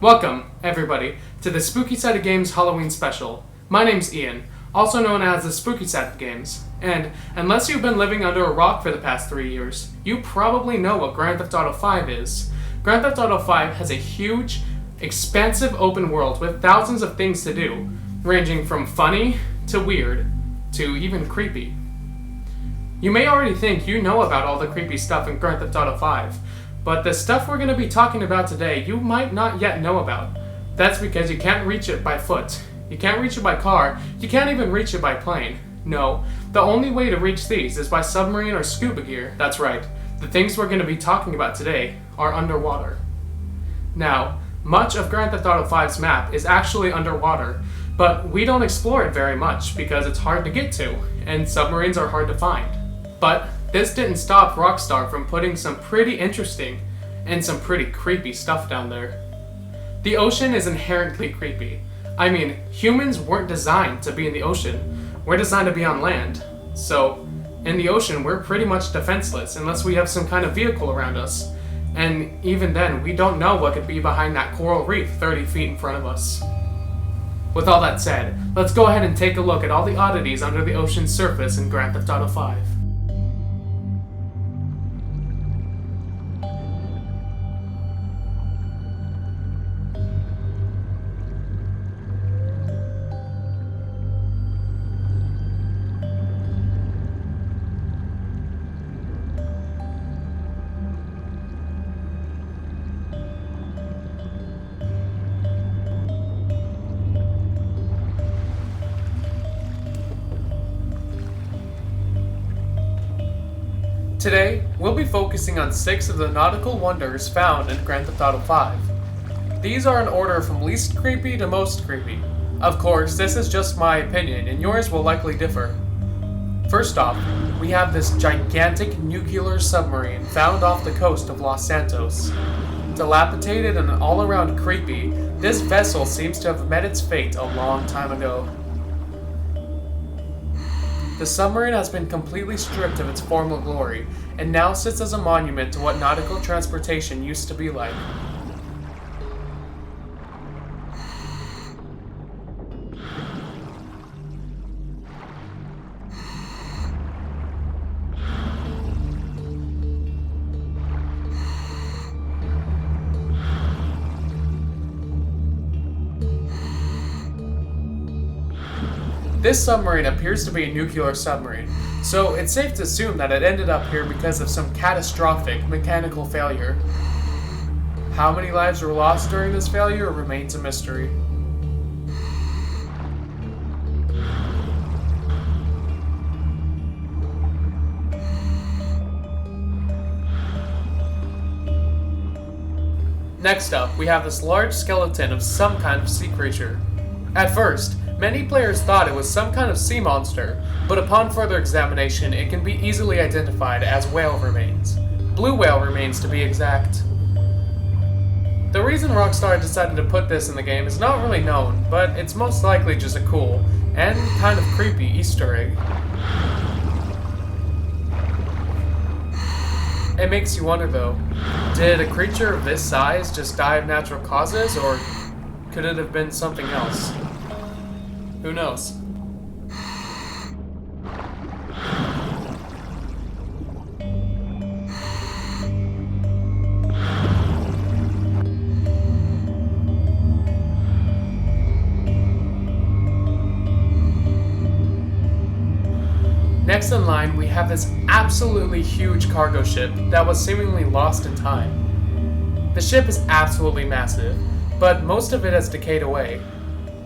Welcome, everybody, to the Spooky Side of Games Halloween special. My name's Ian, also known as the Spooky Side of Games, and unless you've been living under a rock for the past 3 years, you probably know what Grand Theft Auto 5 is. Grand Theft Auto 5 has a huge, expansive open world with thousands of things to do, ranging from funny to weird to even creepy. You may already think you know about all the creepy stuff in Grand Theft Auto 5, but the stuff we're going to be talking about today you might not yet know about. That's because you can't reach it by foot, you can't reach it by car, you can't even reach it by plane. No, the only way to reach these is by submarine or scuba gear. That's right, the things we're going to be talking about today are underwater. Now, much of Grand Theft Auto 5's map is actually underwater, but we don't explore it very much because it's hard to get to, and submarines are hard to find. But this didn't stop Rockstar from putting some pretty interesting and some pretty creepy stuff down there. The ocean is inherently creepy. I mean, humans weren't designed to be in the ocean. We're designed to be on land. So, in the ocean, we're pretty much defenseless unless we have some kind of vehicle around us. And even then, we don't know what could be behind that coral reef 30 feet in front of us. With all that said, let's go ahead and take a look at all the oddities under the ocean's surface in Grand Theft Auto 5. Today, we'll be focusing on 6 of the nautical wonders found in Grand Theft Auto 5. These are in order from least creepy to most creepy. Of course, this is just my opinion, and yours will likely differ. First off, we have this gigantic nuclear submarine found off the coast of Los Santos. Dilapidated and all-around creepy, this vessel seems to have met its fate a long time ago. The submarine has been completely stripped of its former glory, and now sits as a monument to what nautical transportation used to be like. This submarine appears to be a nuclear submarine, so it's safe to assume that it ended up here because of some catastrophic mechanical failure. How many lives were lost during this failure remains a mystery. Next up, we have this large skeleton of some kind of sea creature. At first, many players thought it was some kind of sea monster, but upon further examination it can be easily identified as whale remains. Blue whale remains to be exact. The reason Rockstar decided to put this in the game is not really known, but it's most likely just a cool, and kind of creepy Easter egg. It makes you wonder though, did a creature of this size just die of natural causes, or could it have been something else? Who knows? Next in line, we have this absolutely huge cargo ship that was seemingly lost in time. The ship is absolutely massive, but most of it has decayed away.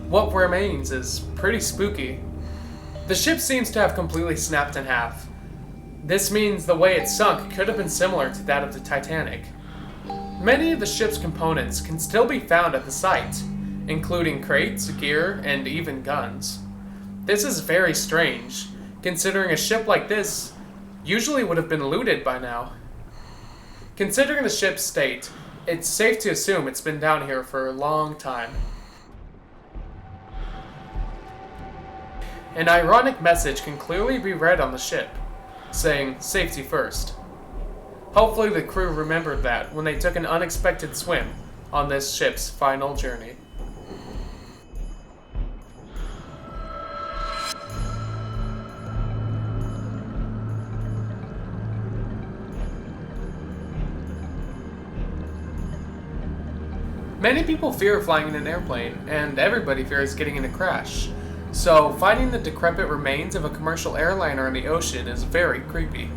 What remains is pretty spooky. The ship seems to have completely snapped in half. This means the way it sunk could have been similar to that of the Titanic. Many of the ship's components can still be found at the site, including crates, gear, and even guns. This is very strange, considering a ship like this usually would have been looted by now. Considering the ship's state, it's safe to assume it's been down here for a long time. An ironic message can clearly be read on the ship, saying, "Safety first." Hopefully the crew remembered that when they took an unexpected swim on this ship's final journey. Many people fear flying in an airplane, and everybody fears getting in a crash. So, finding the decrepit remains of a commercial airliner in the ocean is very creepy.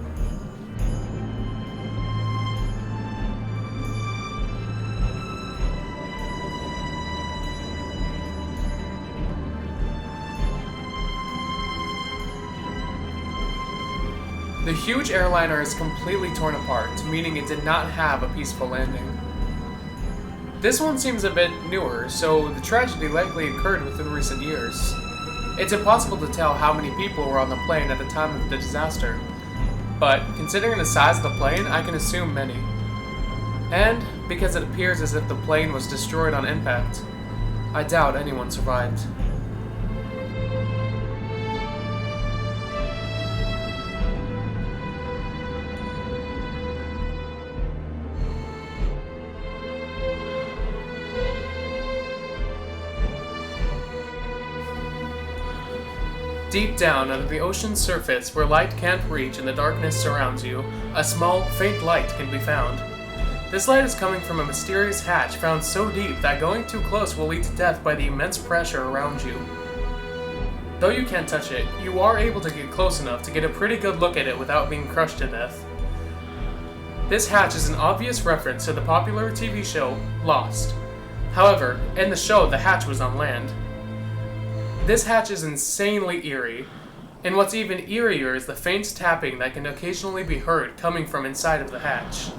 The huge airliner is completely torn apart, meaning it did not have a peaceful landing. This one seems a bit newer, so the tragedy likely occurred within recent years. It's impossible to tell how many people were on the plane at the time of the disaster, but considering the size of the plane, I can assume many. And because it appears as if the plane was destroyed on impact, I doubt anyone survived. Deep down under the ocean's surface, where light can't reach and the darkness surrounds you, a small, faint light can be found. This light is coming from a mysterious hatch found so deep that going too close will lead to death by the immense pressure around you. Though you can't touch it, you are able to get close enough to get a pretty good look at it without being crushed to death. This hatch is an obvious reference to the popular TV show, Lost. However, in the show, the hatch was on land. This hatch is insanely eerie, and what's even eerier is the faint tapping that can occasionally be heard coming from inside of the hatch.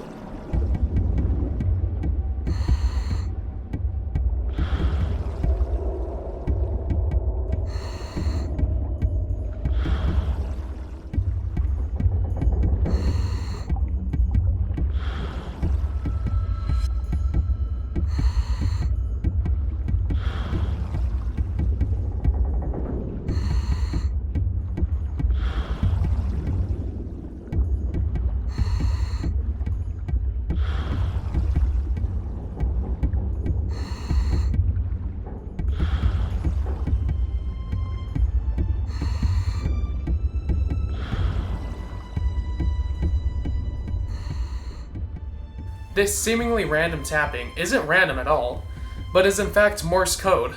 This seemingly random tapping isn't random at all, but is in fact Morse code.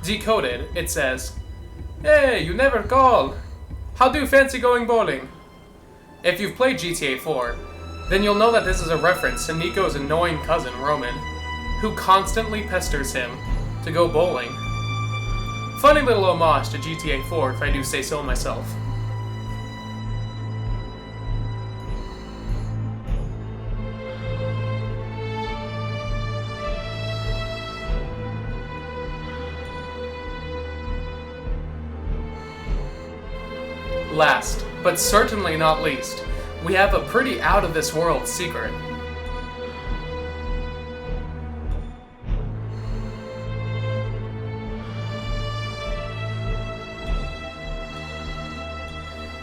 Decoded, it says, "Hey, you never call! How do you fancy going bowling?" If you've played GTA 4, then you'll know that this is a reference to Nico's annoying cousin, Roman, who constantly pesters him to go bowling. Funny little homage to GTA 4, if I do say so myself. Last, but certainly not least, we have a pretty out-of-this-world secret.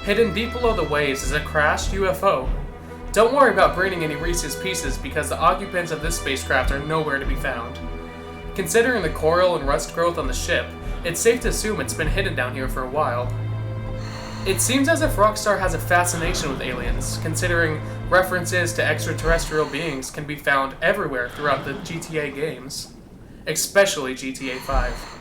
Hidden deep below the waves is a crashed UFO. Don't worry about bringing any Reese's Pieces because the occupants of this spacecraft are nowhere to be found. Considering the coral and rust growth on the ship, it's safe to assume it's been hidden down here for a while. It seems as if Rockstar has a fascination with aliens, considering references to extraterrestrial beings can be found everywhere throughout the GTA games, especially GTA 5.